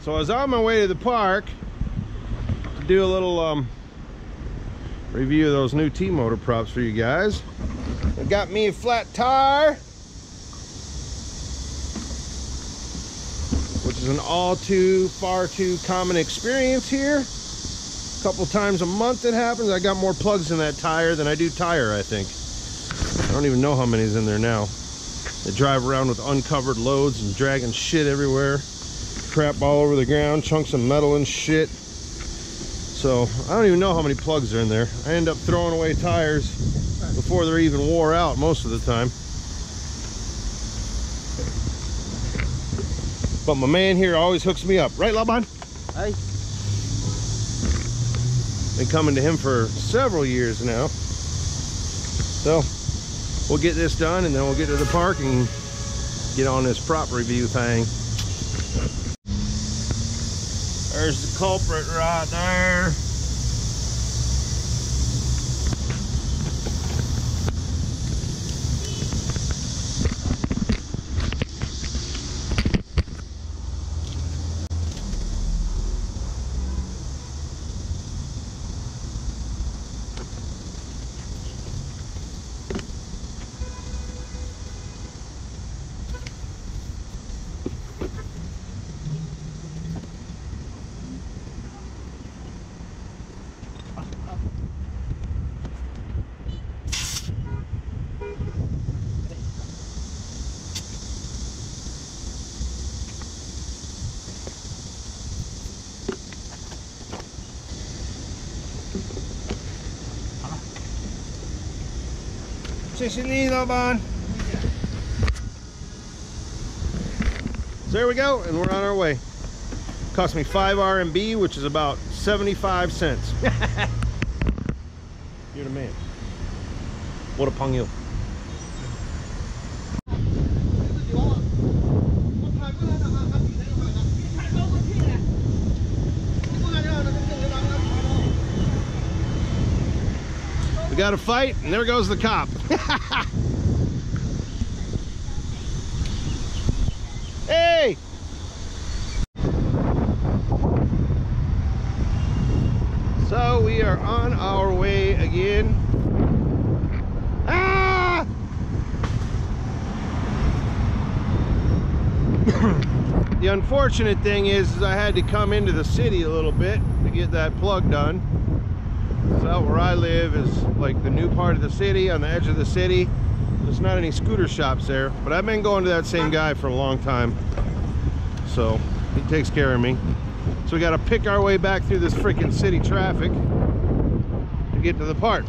So I was on my way to the park to do a little review of those new T-motor props for you guys. I got me a flat tire, which is an all too far too common experience here. A couple times a month it happens. I got more plugs in that tire than I do tire, I think. I don't even know how many's in there now. They drive around with uncovered loads and dragging shit everywhere. Crap all over the ground, chunks of metal and shit. So I don't even know how many plugs are in there. I end up throwing away tires before they're even wore out most of the time. But my man here always hooks me up. Right, Laban? Hey. Been coming to him for several years now. So we'll get this done and then we'll get to the park and get on this prop review thing. There's the culprit right there. So there we go, and we're on our way. Cost me 5 RMB, which is about 75 cents. You're the man. What a pong you. We got a fight, and there goes the cop. Hey! So we are on our way again. Ah! The unfortunate thing is I had to come into the city a little bit to get that plug done. So where I live is like the new part of the city, on the edge of the city. There's not any scooter shops there, but I've been going to that same guy for a long time, so he takes care of me. So we got to pick our way back through this freaking city traffic to get to the park.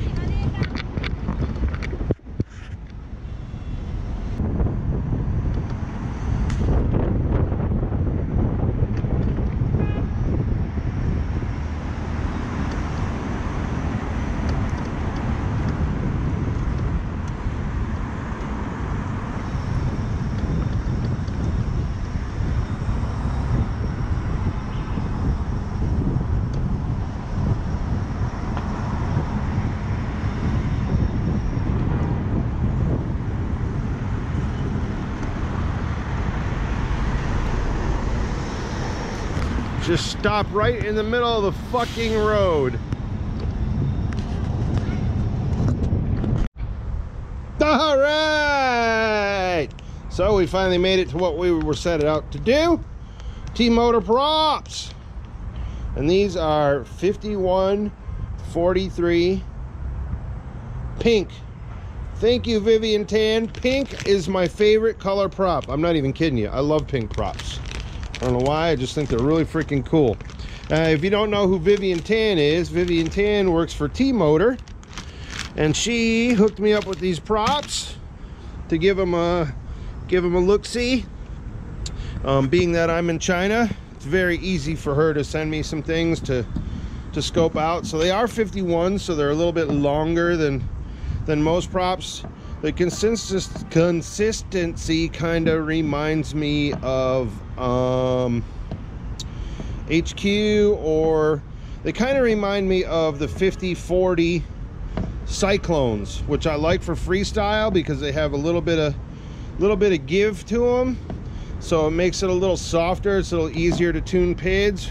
Just stop right in the middle of the fucking road. All right. So we finally made it to what we were set out to do. T-motor props. And these are 5143 pink. Thank you, Vivian Tan. Pink is my favorite color prop. I'm not even kidding you. I love pink props. I don't know why, I just think they're really freaking cool. If you don't know who Vivian Tan is, Vivian Tan works for T-Motor, and she hooked me up with these props to give them a look-see. Being that I'm in China, it's very easy for her to send me some things to scope out. So they are 51, so they're a little bit longer than most props. The consistency kind of reminds me of HQ, or they kind of remind me of the 5040 Cyclones, which I like for freestyle because they have a little bit of give to them. so it makes it a little softer. It's a little easier to tune PIDs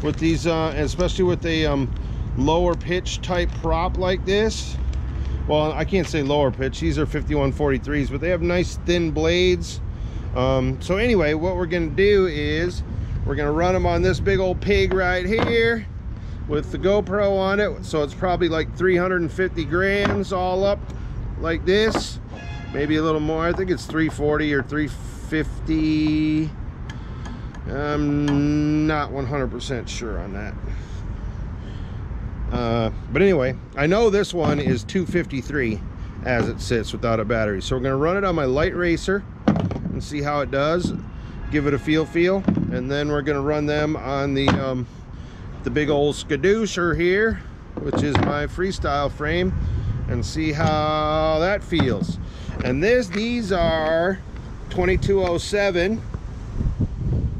with these, especially with a lower pitch type prop like this. Well, I can't say lower pitch, these are 5143s, but they have nice thin blades. So anyway, what we're gonna do is we're gonna run them on this big old pig right here with the GoPro on it. So it's probably like 350 grams all up like this, maybe a little more. I think it's 340 or 350. I'm not 100% sure on that. But anyway, I know this one is 253 as it sits without a battery. So we're going to run it on my light racer and see how it does, give it a feel, and then we're going to run them on the big old skadoosh here, which is my freestyle frame, and see how that feels. And these are 2207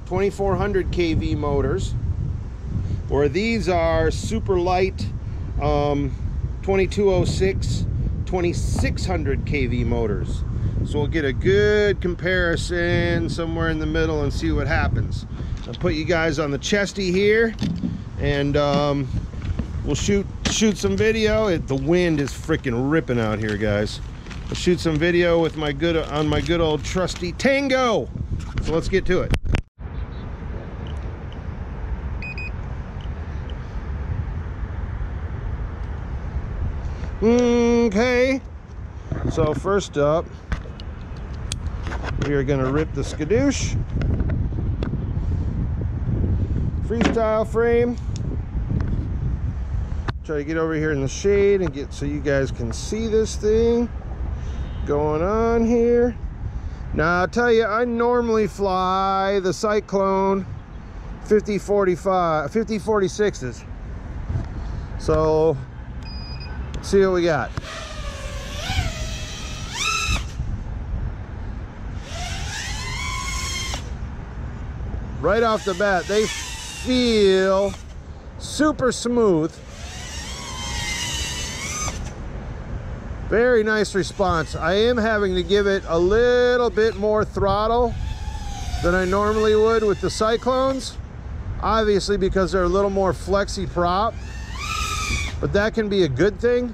2400 kV motors, or these are super light 2206 2600 kV motors. So we'll get a good comparison somewhere in the middle and see what happens. I'll put you guys on the chesty here, and we'll shoot some video. The wind is freaking ripping out here, guys. We'll shoot some video with my good old trusty Tango. So let's get to it. Okay, so first up, we are going to rip the skadoosh freestyle frame. Try to get over here in the shade and get so you guys can see this thing going on here. Now I'll tell you, I normally fly the Cyclone 5046s. So let's see what we got. Right off the bat, they feel super smooth. Very nice response. I am having to give it a little bit more throttle than I normally would with the Cyclones, obviously because they're a little more flexy prop, but that can be a good thing.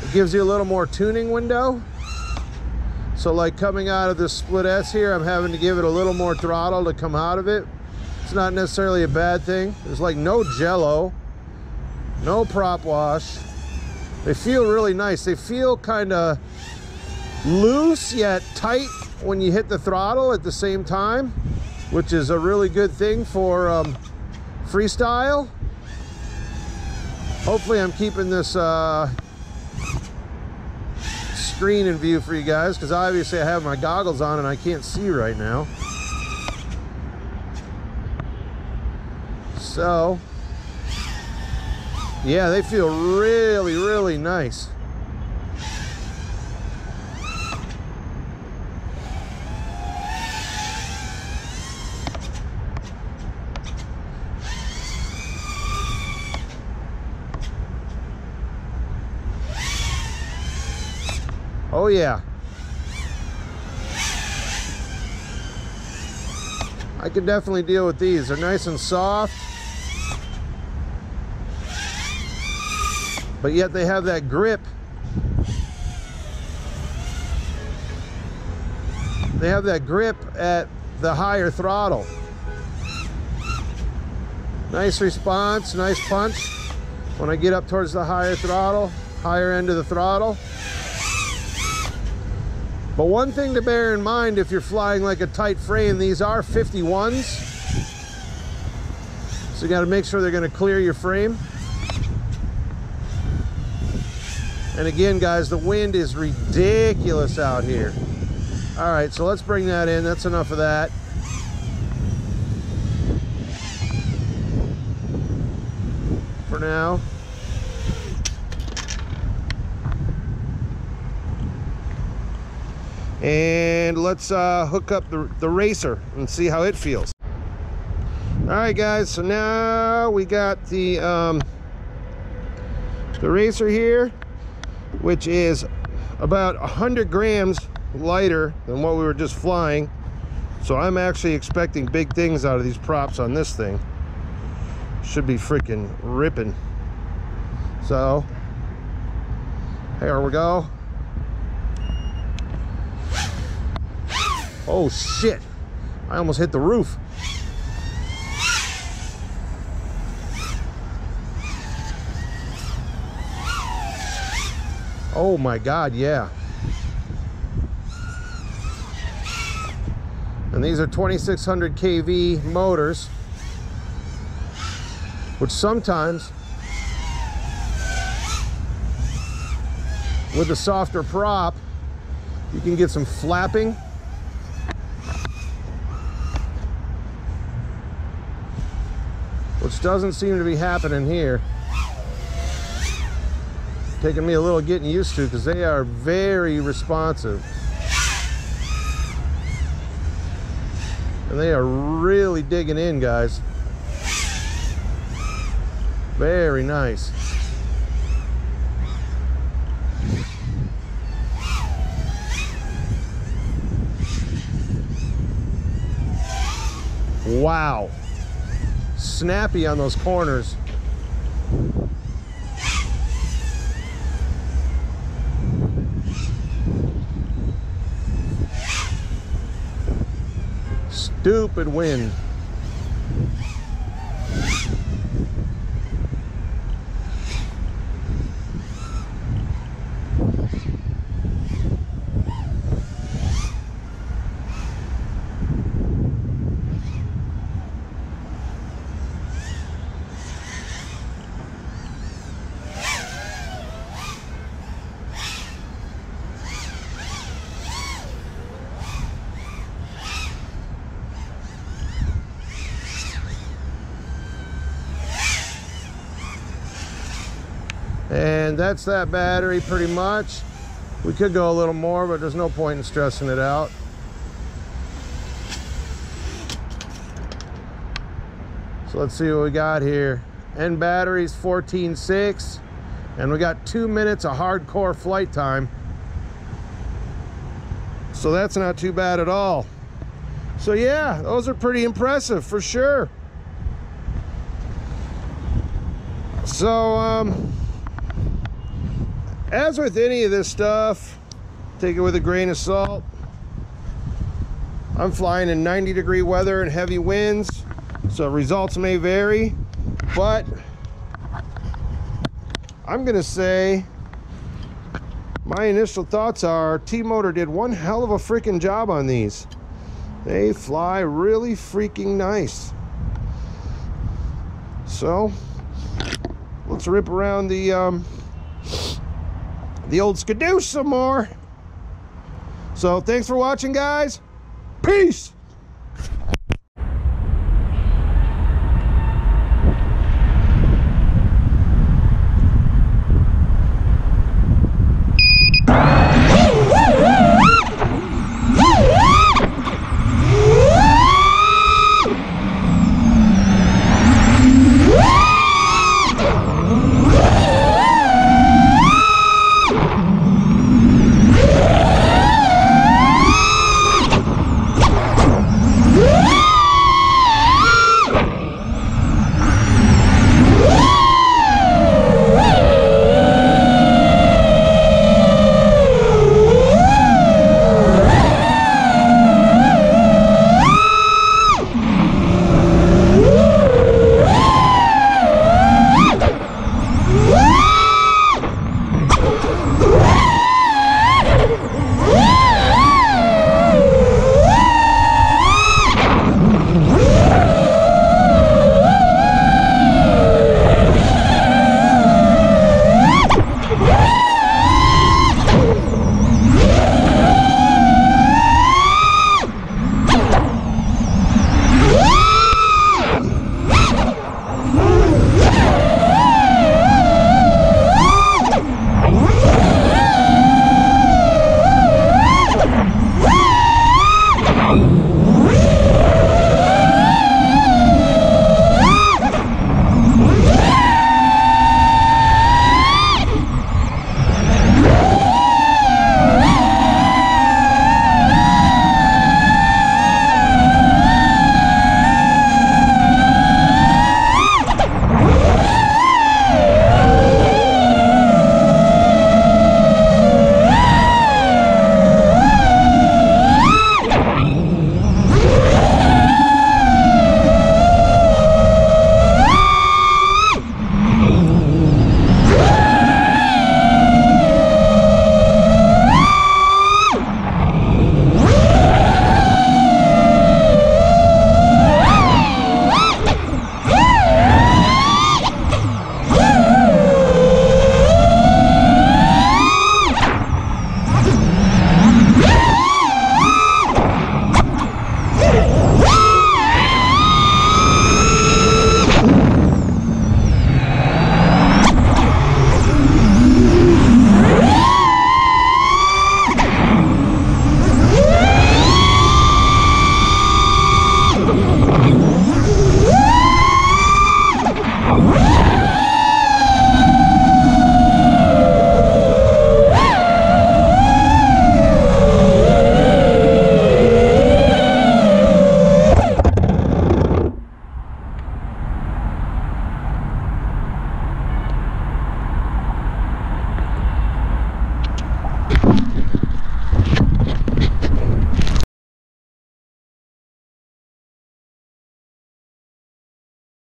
It gives you a little more tuning window. So like coming out of this split S here, I'm having to give it a little more throttle to come out of it. It's not necessarily a bad thing. There's like no jello, no prop wash. They feel really nice. They feel kind of loose yet tight when you hit the throttle at the same time, which is a really good thing for freestyle. Hopefully I'm keeping this screen in view for you guys, because obviously I have my goggles on and I can't see right now. So yeah, they feel really, really nice. Oh yeah. I can definitely deal with these. They're nice and soft, but yet they have that grip. They have that grip at the higher throttle. Nice response, nice punch when I get up towards the higher throttle, higher end of the throttle. But one thing to bear in mind if you're flying like a tight frame, these are 51s. So you got to make sure they're going to clear your frame. And again, guys, the wind is ridiculous out here. All right, so let's bring that in. That's enough of that. For now. And let's hook up the racer and see how it feels. All right, guys, so now we got the racer here, which is about 100 grams lighter than what we were just flying. So I'm actually expecting big things out of these props on this thing. Should be freaking ripping. So here we go. Oh shit, I almost hit the roof. Oh my God, yeah. And these are 2600 kV motors, which sometimes with a softer prop, you can get some flapping. Which doesn't seem to be happening here. Taking me a little getting used to, because they are very responsive. And they are really digging in, guys. Very nice. Wow. Snappy on those corners. Stupid wind. And that's that battery pretty much. We could go a little more, but there's no point in stressing it out. So let's see what we got here. End battery's 14.6, and we got 2 minutes of hardcore flight time. So that's not too bad at all. So yeah, those are pretty impressive for sure. So as with any of this stuff, take it with a grain of salt. I'm flying in 90-degree weather and heavy winds, so results may vary, but I'm gonna say my initial thoughts are T-Motor did one hell of a freaking job on these. They fly really freaking nice. So let's rip around the old skidoo some more. So thanks for watching, guys. Peace.